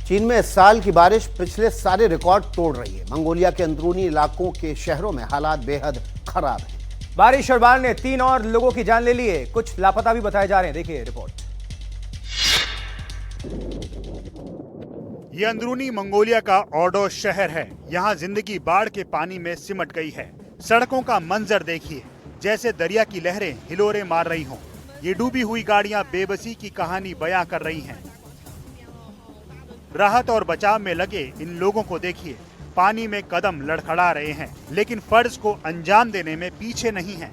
चीन में इस साल की बारिश पिछले सारे रिकॉर्ड तोड़ रही है। मंगोलिया के अंदरूनी इलाकों के शहरों में हालात बेहद खराब हैं। बारिश और बाढ़ ने 3 और लोगों की जान ले ली है। कुछ लापता भी बताए जा रहे हैं। देखिए रिपोर्ट। ये अंदरूनी मंगोलिया का ऑर्डो शहर है। यहाँ जिंदगी बाढ़ के पानी में सिमट गई है। सड़कों का मंजर देखिए, जैसे दरिया की लहरें हिलोरे मार रही हों। ये डूबी हुई गाड़ियां बेबसी की कहानी बयां कर रही हैं। राहत और बचाव में लगे इन लोगों को देखिए, पानी में कदम लड़खड़ा रहे हैं, लेकिन फर्ज को अंजाम देने में पीछे नहीं हैं।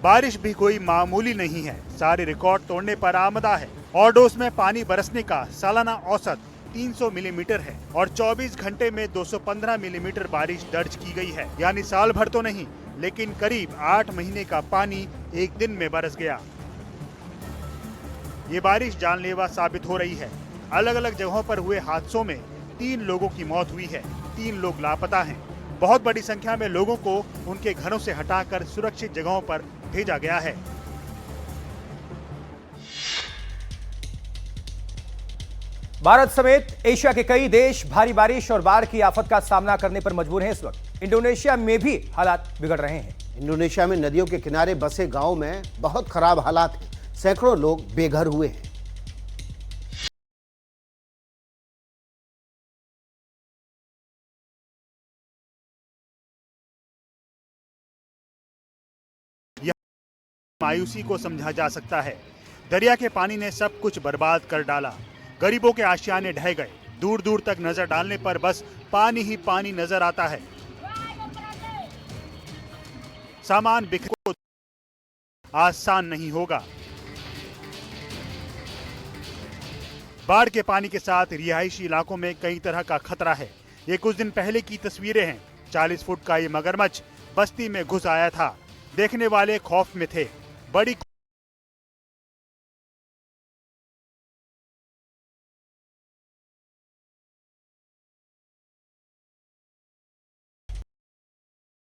बारिश भी कोई मामूली नहीं है, सारे रिकॉर्ड तोड़ने पर आमदा है। ऑर्डोस में पानी बरसने का सालाना औसत 300 मिलीमीटर है और 24 घंटे में 215 मिलीमीटर बारिश दर्ज की गई है। यानी साल भर तो नहीं, लेकिन करीब 8 महीने का पानी एक दिन में बरस गया। ये बारिश जानलेवा साबित हो रही है। अलग अलग जगहों पर हुए हादसों में 3 लोगों की मौत हुई है, 3 लोग लापता हैं। बहुत बड़ी संख्या में लोगों को उनके घरों से हटाकर सुरक्षित जगहों पर भेजा गया है। भारत समेत एशिया के कई देश भारी बारिश और बाढ़ की आफत का सामना करने पर मजबूर हैं। इस वक्त इंडोनेशिया में भी हालात बिगड़ रहे हैं। इंडोनेशिया में नदियों के किनारे बसे गांव में बहुत खराब हालात हैं। सैकड़ों लोग बेघर हुए हैं। मायूसी को समझा जा सकता है। दरिया के पानी ने सब कुछ बर्बाद कर डाला। गरीबों के आशियाने ढह गए। दूर दूर तक नजर डालने पर बस पानी ही पानी नजर आता है। सामान बिखर आसान नहीं होगा। बाढ़ के पानी के साथ रिहायशी इलाकों में कई तरह का खतरा है। ये कुछ दिन पहले की तस्वीरें हैं। 40 फुट का ये मगरमच्छ बस्ती में घुस आया था। देखने वाले खौफ में थे। बड़ी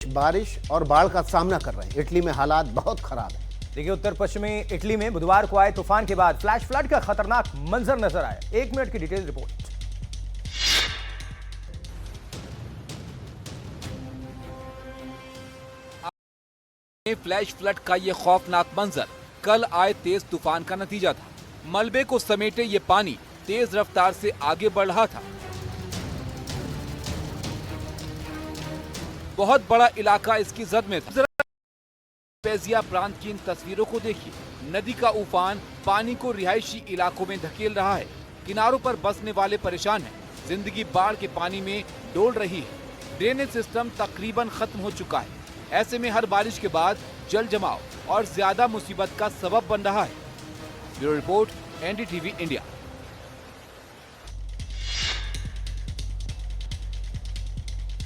बारिश और बाढ़ का सामना कर रहे हैं। इटली में हालात बहुत खराब है। देखिए उत्तर पश्चिमी इटली में बुधवार को आए तूफान के बाद फ्लैश फ्लड का खतरनाक मंजर नजर आया। 1 मिनट की डिटेल रिपोर्ट। फ्लैश फ्लड का ये खौफनाक मंजर कल आए तेज तूफान का नतीजा था। मलबे को समेटे ये पानी तेज रफ्तार से आगे बढ़ रहा था। बहुत बड़ा इलाका इसकी जद में था। पेजिया प्रांत की इन तस्वीरों को देखिए। नदी का उफान पानी को रिहायशी इलाकों में धकेल रहा है। किनारों पर बसने वाले परेशान हैं। जिंदगी बाढ़ के पानी में डोल रही है। ड्रेनेज सिस्टम तकरीबन खत्म हो चुका है। ऐसे में हर बारिश के बाद जल जमाव और ज्यादा मुसीबत का सबब बन रहा है। Bureau report, NDTV India.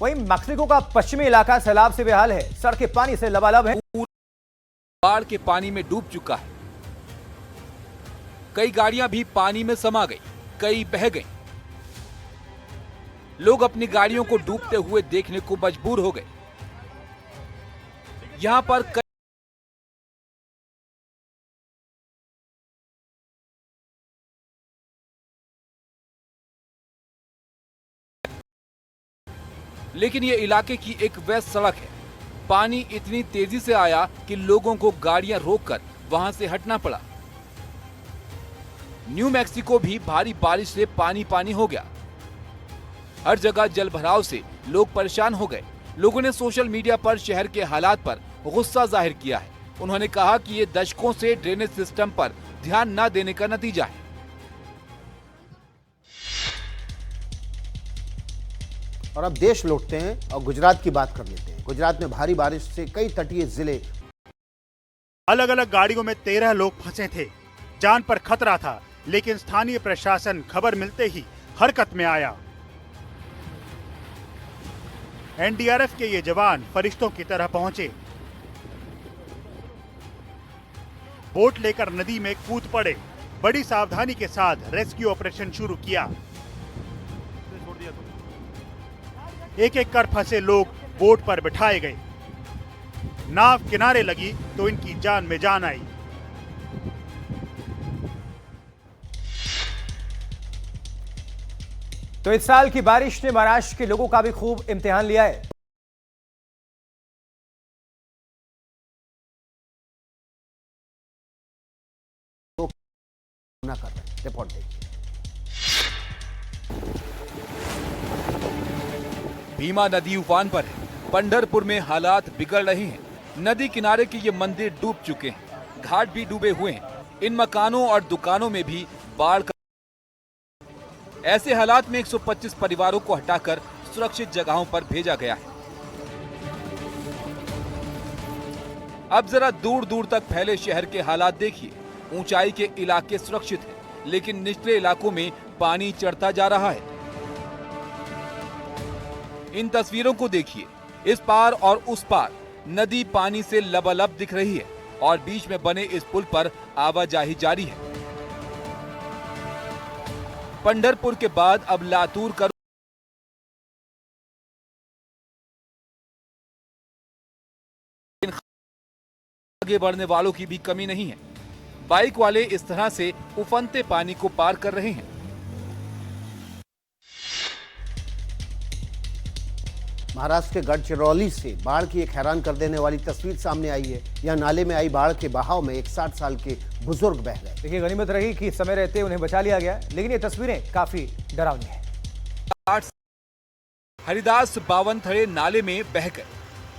वहीं मैक्सिको का पश्चिमी इलाका सैलाब से बेहाल है। सड़कें पानी से लबालब हैं। बाढ़ के पानी में डूब चुका है। कई गाड़ियां भी पानी में समा गई, कई बह गई। लोग अपनी गाड़ियों को डूबते हुए देखने को मजबूर हो गए। यहां पर लेकिन ये इलाके की एक व्यस्त सड़क है। पानी इतनी तेजी से आया कि लोगों को गाड़ियां रोककर वहां से हटना पड़ा। न्यू मैक्सिको भी भारी बारिश से पानी पानी हो गया। हर जगह जल भराव से लोग परेशान हो गए। लोगों ने सोशल मीडिया पर शहर के हालात पर गुस्सा जाहिर किया है। उन्होंने कहा कि ये दशकों से ड्रेनेज सिस्टम पर ध्यान न देने का नतीजा है। और अब देश लौटते हैं और गुजरात की बात कर लेते हैं। गुजरात में भारी बारिश से कई तटीय जिले अलग अलग गाड़ियों में 13 लोग फंसे थे। जान पर खतरा था, लेकिन स्थानीय प्रशासन खबर मिलते ही हरकत में आया। एनडीआरएफ के ये जवान फरिश्तों की तरह पहुंचे। बोट लेकर नदी में कूद पड़े। बड़ी सावधानी के साथ रेस्क्यू ऑपरेशन शुरू किया। एक एक कर फंसे लोग बोट पर बिठाए गए। नाव किनारे लगी तो इनकी जान में जान आई। तो इस साल की बारिश ने महाराष्ट्र के लोगों का भी खूब इम्तिहान लिया है। ना कर रहे हैं। रिपोर्ट देखिए। भीमा नदी उफान पर है। पंढरपुर में हालात बिगड़ रहे हैं। नदी किनारे के ये मंदिर डूब चुके हैं, घाट भी डूबे हुए हैं। इन मकानों और दुकानों में भी बाढ़ का। ऐसे हालात में 125 परिवारों को हटाकर सुरक्षित जगहों पर भेजा गया है। अब जरा दूर दूर तक फैले शहर के हालात देखिए। ऊंचाई के इलाके सुरक्षित हैं, लेकिन निचले इलाकों में पानी चढ़ता जा रहा है। इन तस्वीरों को देखिए। इस पार और उस पार नदी पानी से लबालब दिख रही है और बीच में बने इस पुल पर आवाजाही जारी है। पंढरपुर के बाद अब लातूर का आगे बढ़ने वालों की भी कमी नहीं है। बाइक वाले इस तरह से उफनते पानी को पार कर रहे हैं। महाराष्ट्र के गढ़चिरौली से बाढ़ की एक हैरान कर देने वाली तस्वीर सामने आई है। यह नाले में आई बाढ़ के बहाव में एक 60 साल के बुजुर्ग बह गए। देखिए, गनीमत रही कि समय रहते उन्हें बचा लिया गया, लेकिन ये तस्वीरें काफी डरावनी है। हरिदास बावनथड़े नाले में बह गए।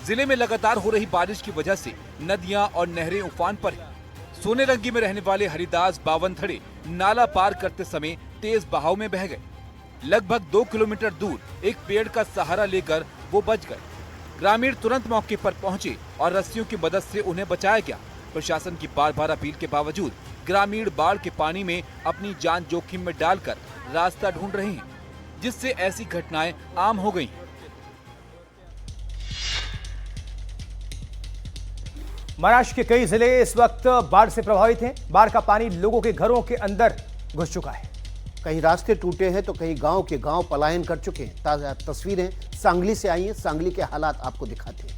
जिले में लगातार हो रही बारिश की वजह से नदियां और नहरें उफान पर हैं। सोनेरंगी में रहने वाले हरिदास बावनथड़े नाला पार करते समय तेज बहाव में बह गए। लगभग 2 किलोमीटर दूर एक पेड़ का सहारा लेकर वो बच गए। ग्रामीण तुरंत मौके पर पहुंचे और रस्सियों की मदद से उन्हें बचाया गया। प्रशासन की बार बार अपील के बावजूद ग्रामीण बाढ़ के पानी में अपनी जान जोखिम में डालकर रास्ता ढूंढ रहे हैं, जिससे ऐसी घटनाएं आम हो गई। महाराष्ट्र के कई जिले इस वक्त बाढ़ से प्रभावित हैं। बाढ़ का पानी लोगों के घरों के अंदर घुस चुका है। कहीं रास्ते टूटे हैं तो कहीं गांव के गांव पलायन कर चुके हैं। ताजा तस्वीरें सांगली से आई हैं। सांगली के हालात आपको दिखाते हैं।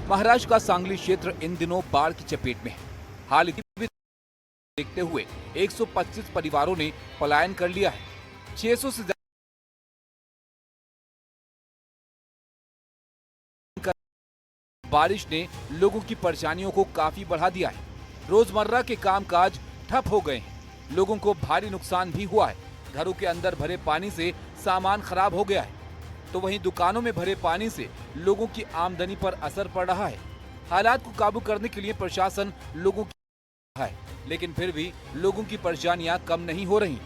महाराष्ट्र का सांगली क्षेत्र इन दिनों बाढ़ की चपेट में है। हाल ही में देखते हुए 125 परिवारों ने पलायन कर लिया है। 600 से बारिश ने लोगों की परेशानियों को काफी बढ़ा दिया है। रोजमर्रा के कामकाज ठप हो गए हैं। लोगों को भारी नुकसान भी हुआ है। घरों के अंदर भरे पानी से सामान खराब हो गया है, तो वहीं दुकानों में भरे पानी से लोगों की आमदनी पर असर पड़ रहा है। हालात को काबू करने के लिए प्रशासन लोगों की है, लेकिन फिर भी लोगों की परेशानियां कम नहीं हो रही।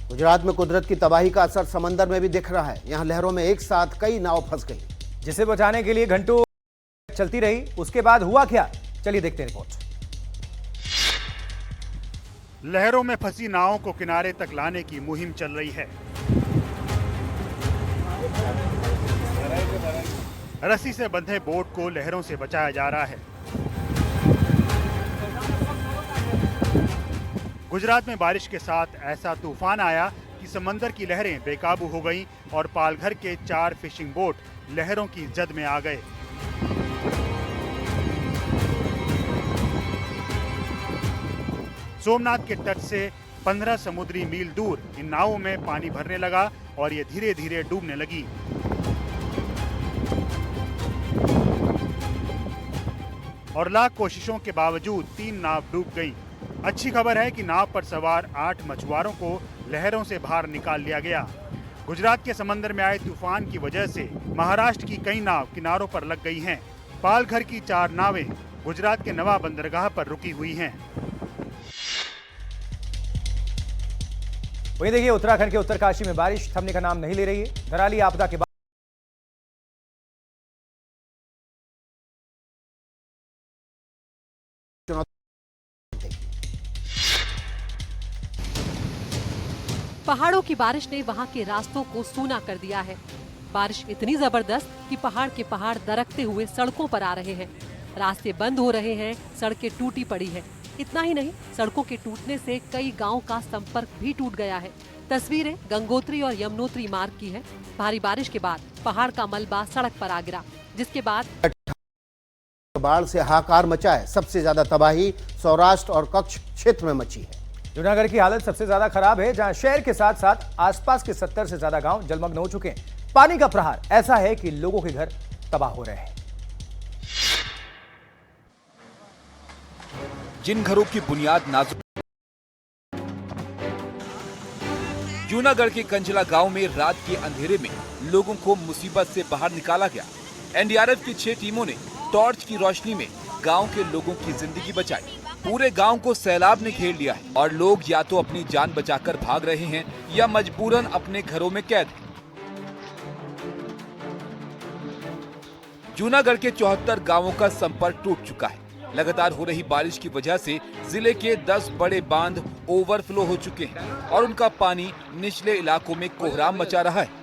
गुजरात में कुदरत की तबाही का असर समंदर में भी दिख रहा है। यहां लहरों में एक साथ कई नाव फंस गई, जिसे बचाने के लिए घंटों चलती रही। उसके बाद हुआ क्या, चलिए देखते हैं रिपोर्ट। लहरों में फंसी नावों को किनारे तक लाने की मुहिम चल रही है। रस्सी से बंधे बोट को लहरों से बचाया जा रहा है। गुजरात में बारिश के साथ ऐसा तूफान आया कि समंदर की लहरें बेकाबू हो गईं और पालघर के 4 फिशिंग बोट लहरों की जद में आ गए। सोमनाथ के तट से 15 समुद्री मील दूर इन नावों में पानी भरने लगा और ये धीरे धीरे डूबने लगी। और लाख कोशिशों के बावजूद 3 नाव डूब गईं। अच्छी खबर है कि नाव पर सवार 8 मछुआरों को लहरों से बाहर निकाल लिया गया। गुजरात के समंदर में आए तूफान की वजह से महाराष्ट्र की कई नाव किनारों पर लग गई हैं। पालघर की 4 नावें गुजरात के नवा बंदरगाह पर रुकी हुई हैं। वहीं देखिए, उत्तराखंड के उत्तरकाशी में बारिश थमने का नाम नहीं ले रही है। धराली आपदा के बाद पहाड़ों की बारिश ने वहां के रास्तों को सूना कर दिया है। बारिश इतनी जबरदस्त कि पहाड़ के पहाड़ दरकते हुए सड़कों पर आ रहे हैं। रास्ते बंद हो रहे हैं, सड़कें टूटी पड़ी है। इतना ही नहीं, सड़कों के टूटने से कई गांवों का संपर्क भी टूट गया है। तस्वीरें गंगोत्री और यमुनोत्री मार्ग की है। भारी बारिश के बाद पहाड़ का मलबा सड़क पर आ गिरा, जिसके बाद बाढ़ से हाहाकार मचा है। सबसे ज्यादा तबाही सौराष्ट्र और कच्छ क्षेत्र में मची है। जूनागढ़ की हालत सबसे ज्यादा खराब है, जहां शहर के साथ साथ आसपास के 70 से ज्यादा गांव जलमग्न हो चुके हैं। पानी का प्रहार ऐसा है कि लोगों के घर तबाह हो रहे हैं। जिन घरों की बुनियाद नाजुक, जूनागढ़ के कंजला गांव में रात के अंधेरे में लोगों को मुसीबत से बाहर निकाला गया। एनडीआरएफ की 6 टीमों ने टॉर्च की रोशनी में गांव के लोगों की जिंदगी बचाई। पूरे गांव को सैलाब ने घेर लिया है और लोग या तो अपनी जान बचाकर भाग रहे हैं या मजबूरन अपने घरों में कैद हैं। जूनागढ़ के 74 गांवों का संपर्क टूट चुका है। लगातार हो रही बारिश की वजह से जिले के 10 बड़े बांध ओवरफ्लो हो चुके हैं और उनका पानी निचले इलाकों में कोहराम मचा रहा है।